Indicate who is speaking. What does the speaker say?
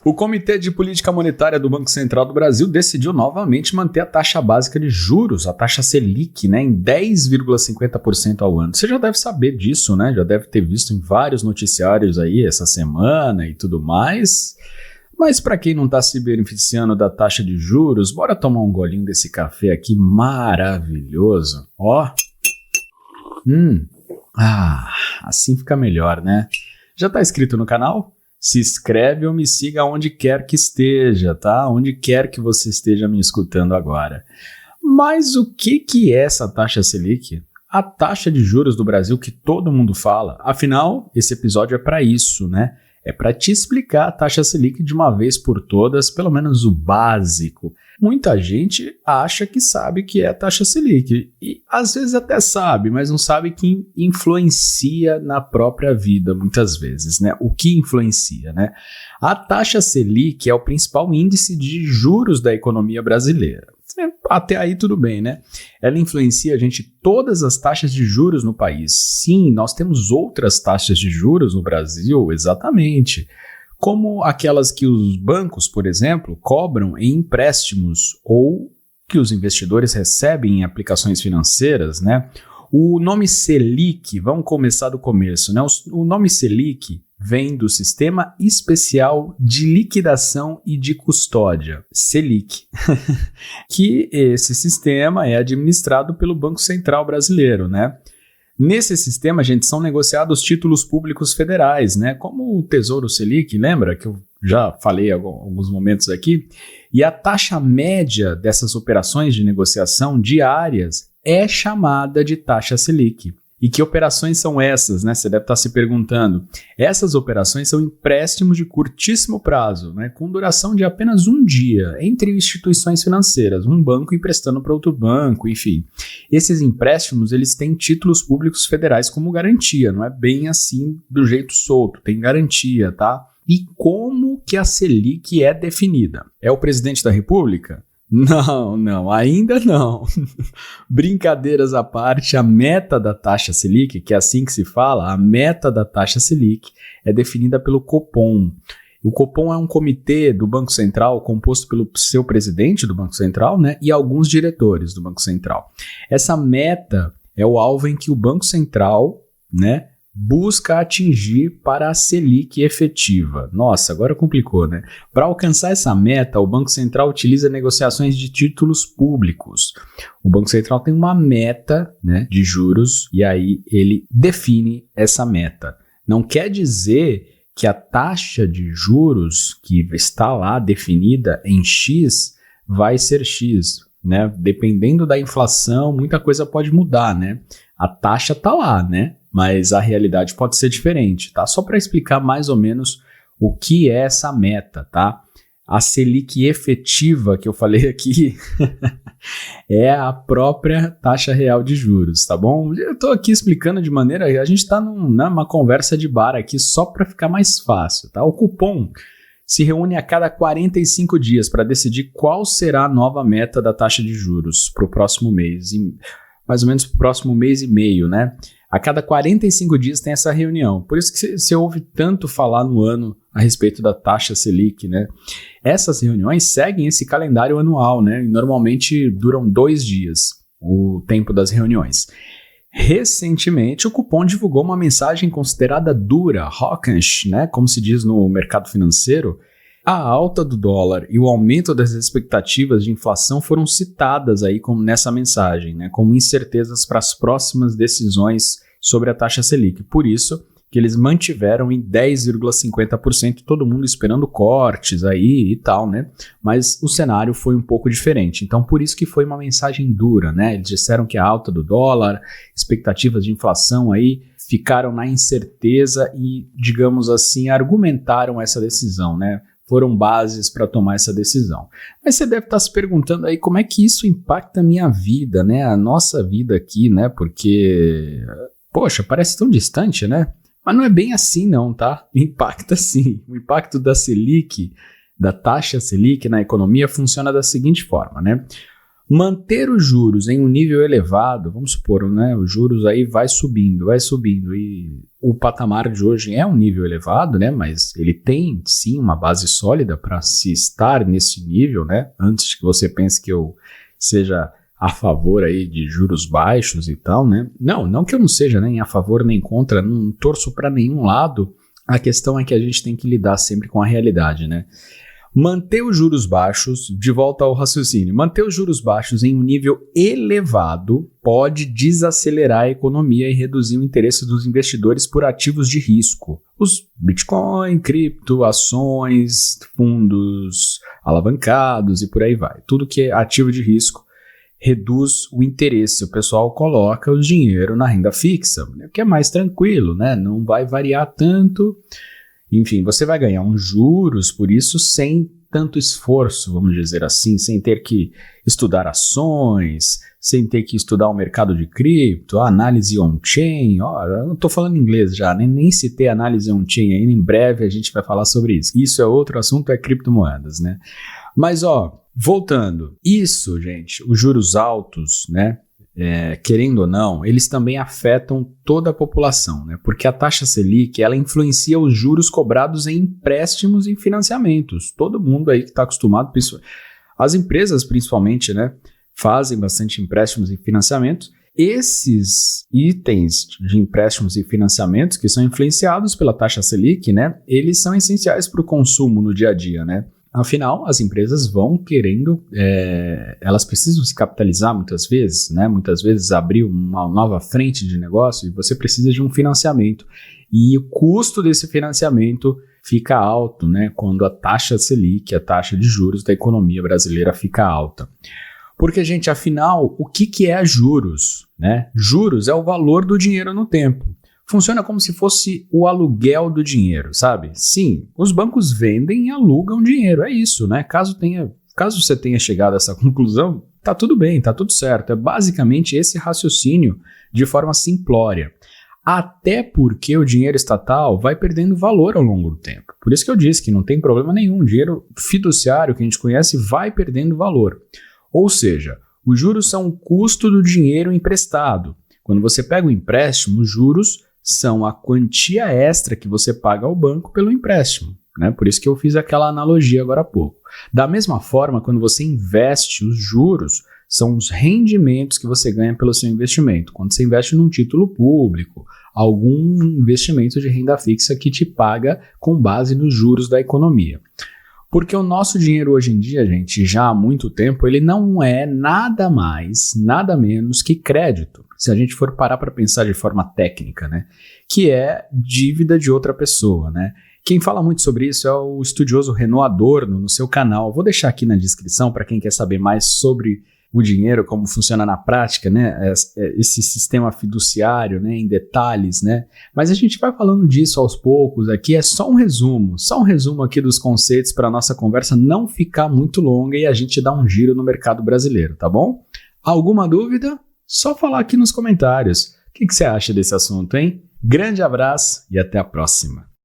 Speaker 1: O Comitê de Política Monetária do Banco Central do Brasil decidiu novamente manter a taxa básica de juros, a taxa Selic, né, em 10,50% ao ano. Você já deve saber disso, né? Já deve ter visto em vários noticiários aí essa semana e tudo mais. Mas para quem não está se beneficiando da taxa de juros, bora tomar um golinho desse café aqui maravilhoso. Ó. Assim fica melhor, né? Já está inscrito no canal? Se inscreve ou me siga onde quer que esteja, tá? Onde quer que você esteja me escutando agora. Mas o que é essa taxa Selic? A taxa de juros do Brasil que todo mundo fala. Afinal, esse episódio é para isso, né? É para te explicar a taxa Selic de uma vez por todas, pelo menos o básico. Muita gente acha que sabe que é a taxa Selic e às vezes até sabe, mas não sabe que influencia na própria vida muitas vezes, né? O que influencia, né? A taxa Selic é o principal índice de juros da economia brasileira. Até aí tudo bem, né? Ela influencia, todas as taxas de juros no país. Sim, nós temos outras taxas de juros no Brasil, exatamente. Como aquelas que os bancos, por exemplo, cobram em empréstimos ou que os investidores recebem em aplicações financeiras, né? O nome Selic, vamos começar do começo, né? O nome Selic vem do Sistema Especial de Liquidação e de Custódia, Selic, que esse sistema é administrado pelo Banco Central Brasileiro, né? Nesse sistema, são negociados títulos públicos federais, né? Como o Tesouro Selic, lembra que eu já falei alguns momentos aqui? E a taxa média dessas operações de negociação diárias é chamada de taxa Selic. E que operações são essas, né? Você deve estar se perguntando. Essas operações são empréstimos de curtíssimo prazo, né? Com duração de apenas um dia, entre instituições financeiras, um banco emprestando para outro banco, enfim. Esses empréstimos, eles têm títulos públicos federais como garantia, não é bem assim do jeito solto, tem garantia, tá? E como que a Selic é definida? É o presidente da República? Não, ainda não. Brincadeiras à parte, a meta da taxa Selic, que é assim que se fala, a meta da taxa Selic é definida pelo Copom. O Copom é um comitê do Banco Central composto pelo seu presidente do Banco Central, né, e alguns diretores do Banco Central. Essa meta é o alvo em que o Banco Central, né, busca atingir para a Selic efetiva. Nossa, agora complicou, né? Para alcançar essa meta, o Banco Central utiliza negociações de títulos públicos. O Banco Central tem uma meta, né, de juros e aí ele define essa meta. Não quer dizer que a taxa de juros que está lá definida em X vai ser X, né? Dependendo da inflação, muita coisa pode mudar, né? A taxa está lá, né? Mas a realidade pode ser diferente, tá? Só para explicar mais ou menos o que é essa meta, tá? A Selic efetiva que eu falei aqui é a própria taxa real de juros, tá bom? Eu estou aqui explicando de maneira... A gente está numa conversa de bar aqui só para ficar mais fácil, tá? O Copom se reúne a cada 45 dias para decidir qual será a nova meta da taxa de juros para o próximo mês, mais ou menos para o próximo mês e meio, né? A cada 45 dias tem essa reunião. Por isso que você ouve tanto falar no ano a respeito da taxa Selic, né? Essas reuniões seguem esse calendário anual, né? E normalmente duram 2 dias, o tempo das reuniões. Recentemente, o Copom divulgou uma mensagem considerada dura, hawkish, né? Como se diz no mercado financeiro. A alta do dólar e o aumento das expectativas de inflação foram citadas aí nessa mensagem, né, como incertezas para as próximas decisões sobre a taxa Selic. Por isso que eles mantiveram em 10,50%, todo mundo esperando cortes aí e tal, né? Mas o cenário foi um pouco diferente. Então, por isso que foi uma mensagem dura, né? Eles disseram que a alta do dólar, expectativas de inflação aí ficaram na incerteza e, digamos assim, argumentaram essa decisão, né? Foram bases para tomar essa decisão. Mas você deve estar se perguntando aí como é que isso impacta a minha vida, né? A nossa vida aqui, né? Porque, poxa, parece tão distante, né? Mas não é bem assim não, tá? Impacta sim. O impacto da Selic, da taxa Selic na economia funciona da seguinte forma, né? Manter os juros em um nível elevado, vamos supor, né, os juros aí vai subindo, e o patamar de hoje é um nível elevado, né, mas ele tem sim uma base sólida para se estar nesse nível, né, antes que você pense que eu seja a favor aí de juros baixos e tal, né, não que eu não seja nem a favor nem contra, não torço para nenhum lado, a questão é que a gente tem que lidar sempre com a realidade, né. Manter os juros baixos, de volta ao raciocínio, manter os juros baixos em um nível elevado pode desacelerar a economia e reduzir o interesse dos investidores por ativos de risco. Os Bitcoin, cripto, ações, fundos alavancados e por aí vai. Tudo que é ativo de risco reduz o interesse. O pessoal coloca o dinheiro na renda fixa, que é mais tranquilo, né? Não vai variar tanto. Enfim, você vai ganhar uns juros por isso sem tanto esforço, vamos dizer assim, sem ter que estudar ações, sem ter que estudar o mercado de cripto, a análise on-chain. Eu não estou falando inglês já, nem citei análise on-chain ainda, em breve a gente vai falar sobre isso. Isso é outro assunto, é criptomoedas, né? Mas, voltando, isso, gente, os juros altos, né? Querendo ou não, eles também afetam toda a população, né? Porque a taxa Selic, ela influencia os juros cobrados em empréstimos e financiamentos. Todo mundo aí que está acostumado, as empresas principalmente, né? Fazem bastante empréstimos e financiamentos. Esses itens de empréstimos e financiamentos que são influenciados pela taxa Selic, né? Eles são essenciais para o consumo no dia a dia, né? Afinal, as empresas vão querendo, elas precisam se capitalizar muitas vezes, né? Muitas vezes abrir uma nova frente de negócio e você precisa de um financiamento. E o custo desse financiamento fica alto, né? Quando a taxa Selic, a taxa de juros da economia brasileira fica alta. Porque, gente, afinal, o que é juros, né? Juros é o valor do dinheiro no tempo. Funciona como se fosse o aluguel do dinheiro, sabe? Sim, os bancos vendem e alugam dinheiro, é isso, né? Caso você tenha chegado a essa conclusão, tá tudo bem, tá tudo certo. É basicamente esse raciocínio de forma simplória. Até porque o dinheiro estatal vai perdendo valor ao longo do tempo. Por isso que eu disse que não tem problema nenhum. O dinheiro fiduciário que a gente conhece vai perdendo valor. Ou seja, os juros são o custo do dinheiro emprestado. Quando você pega um empréstimo, os juros são a quantia extra que você paga ao banco pelo empréstimo, né? Por isso que eu fiz aquela analogia agora há pouco. Da mesma forma, quando você investe, os juros são os rendimentos que você ganha pelo seu investimento. Quando você investe num título público, algum investimento de renda fixa que te paga com base nos juros da economia. Porque o nosso dinheiro hoje em dia, gente, já há muito tempo, ele não é nada mais, nada menos que crédito. Se a gente for parar para pensar de forma técnica, né? Que é dívida de outra pessoa, né? Quem fala muito sobre isso é o estudioso Renaud Adorno no seu canal. Vou deixar aqui na descrição para quem quer saber mais sobre o dinheiro, como funciona na prática, né? Esse sistema fiduciário, né? Em detalhes, né? Mas a gente vai falando disso aos poucos aqui, é só um resumo aqui dos conceitos para a nossa conversa não ficar muito longa e a gente dar um giro no mercado brasileiro, tá bom? Alguma dúvida? Só falar aqui nos comentários. O que você acha desse assunto, hein? Grande abraço e até a próxima.